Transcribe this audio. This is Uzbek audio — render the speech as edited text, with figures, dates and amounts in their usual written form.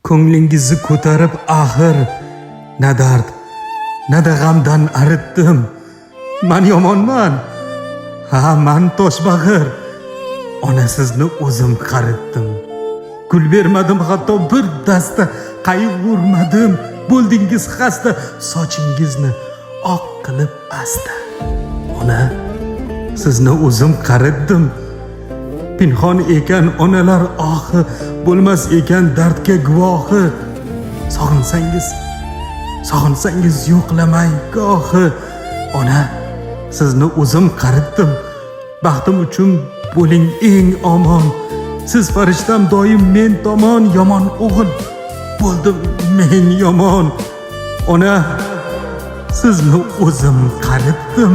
ko'nglingizni ko'tarib axir na dard, na da g'amdan aritdim. Men yomonman. Ha, men toshbag'ir. Ona sizni o'zim qaritdim. Gul bermadim, hatto bir dasta qayg'urmadim. Bo'ldingiz xasta, sochingizni oq qilib asta. Ona, sizni o'zim qaritdim. Pinhon ekan onalar ohi, bo'lmas ekan dardga guvohi. Sog'insangiz yo'qlamay gohi. Ona, sizni o'zim qaritdim. Baxtim uchun bo'ling eng omon. Siz farishtam doim men tomon. Yomon o'g'il bo'ldim men yomon. Ona, sizni o'zim qaritdim.